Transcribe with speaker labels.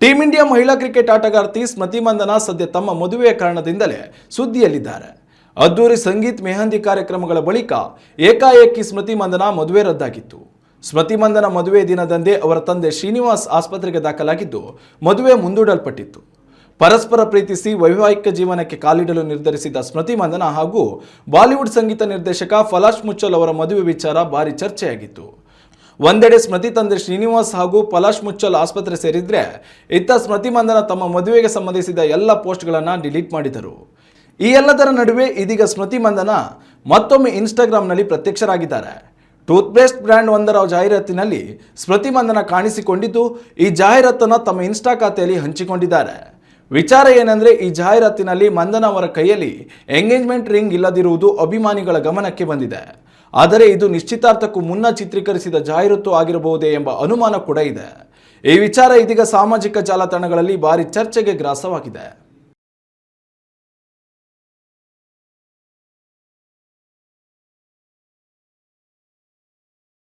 Speaker 1: Team India ಮಹಿಳಾ cricket ಆಟಗಾರ್ತಿ ಸ್ಮೃತಿ ಮಂದನಾ ಸದ್ಯ ತಮ್ಮ ಮದುವೆಯ ಕಾರಣದಿಂದಲೇ ಸುದ್ದಿಯಲ್ಲಿದ್ದಾರೆ. ಅದ್ದೂರಿ ಸಂಗೀತ್ ಮೆಹಂದಿ ಕಾರ್ಯಕ್ರಮಗಳ ಬಳಿಕ ಏಕಾಏಕಿ ಸ್ಮೃತಿ ಮಂದನಾ ಮದುವೆ ರದ್ದಾಗಿತ್ತು. ಸ್ಮೃತಿ ಮಂದನಾ ಮದುವೆ ದಿನದಂದೇ ಅವರ ತಂದೆ ಶ್ರೀನಿವಾಸ್ ಆಸ್ಪತ್ರೆಗೆ ದಾಖಲಾಗಿದ್ದು ಮದುವೆ ಮುಂದೂಡಲ್ಪಟ್ಟಿತ್ತು. ಪರಸ್ಪರ ಪ್ರೀತಿಸಿ ವೈವಾಹಿಕ ಜೀವನಕ್ಕೆ ಕಾಲಿಡಲು ನಿರ್ಧರಿಸಿದ ಸ್ಮೃತಿ ಮಂದನಾ ಹಾಗೂ ಬಾಲಿವುಡ್ ಸಂಗೀತ ನಿರ್ದೇಶಕ ಪಲಾಶ್ ಮುಚ್ಚಲ್ ಅವರ ಮದುವೆ ವಿಚಾರ ಭಾರಿ ಚರ್ಚೆಯಾಗಿತ್ತು. ಒಂದೆಡೆ ಸ್ಮೃತಿ ತಂದೆ ಶ್ರೀನಿವಾಸ್ ಹಾಗೂ ಪಲಾಶ್ ಮುಚ್ಚಲ್ ಆಸ್ಪತ್ರೆ ಸೇರಿದ್ರೆ, ಇತ್ತ ಸ್ಮೃತಿ ಮಂದನಾ ತಮ್ಮ ಮದುವೆಗೆ ಸಂಬಂಧಿಸಿದ ಎಲ್ಲ ಪೋಸ್ಟ್ಗಳನ್ನು ಡಿಲೀಟ್ ಮಾಡಿದರು. ಈ ಎಲ್ಲದರ ನಡುವೆ ಇದೀಗ ಸ್ಮೃತಿ ಮಂದನಾ ಮತ್ತೊಮ್ಮೆ ಇನ್ಸ್ಟಾಗ್ರಾಮ್ನಲ್ಲಿ ಪ್ರತ್ಯಕ್ಷರಾಗಿದ್ದಾರೆ. ಟೂತ್ಪೇಸ್ಟ್ ಬ್ರ್ಯಾಂಡ್ ಒಂದರ ಜಾಹೀರಾತಿನಲ್ಲಿ ಸ್ಮೃತಿ ಮಂದನಾ ಕಾಣಿಸಿಕೊಂಡಿದ್ದು, ಈ ಜಾಹೀರಾತನ್ನು ತಮ್ಮ ಇನ್ಸ್ಟಾ ಖಾತೆಯಲ್ಲಿ ಹಂಚಿಕೊಂಡಿದ್ದಾರೆ. ವಿಚಾರ ಏನಂದ್ರೆ, ಈ ಜಾಹೀರಾತಿನಲ್ಲಿ ಮಂದನಾ ಅವರ ಕೈಯಲ್ಲಿ ಎಂಗೇಜ್ಮೆಂಟ್ ರಿಂಗ್ ಇಲ್ಲದಿರುವುದು ಅಭಿಮಾನಿಗಳ ಗಮನಕ್ಕೆ ಬಂದಿದೆ. ಆದರೆ ಇದು ನಿಶ್ಚಿತಾರ್ಥಕ್ಕೂ ಮುನ್ನ ಚಿತ್ರೀಕರಿಸಿದ ಜಾಹೀರಾತು ಆಗಿರಬಹುದೇ ಎಂಬ ಅನುಮಾನ ಕೂಡ ಇದೆ. ಈ ವಿಚಾರ ಇದೀಗ ಸಾಮಾಜಿಕ ಜಾಲತಾಣಗಳಲ್ಲಿ ಭಾರಿ ಚರ್ಚೆಗೆ ಗ್ರಾಸವಾಗಿದೆ.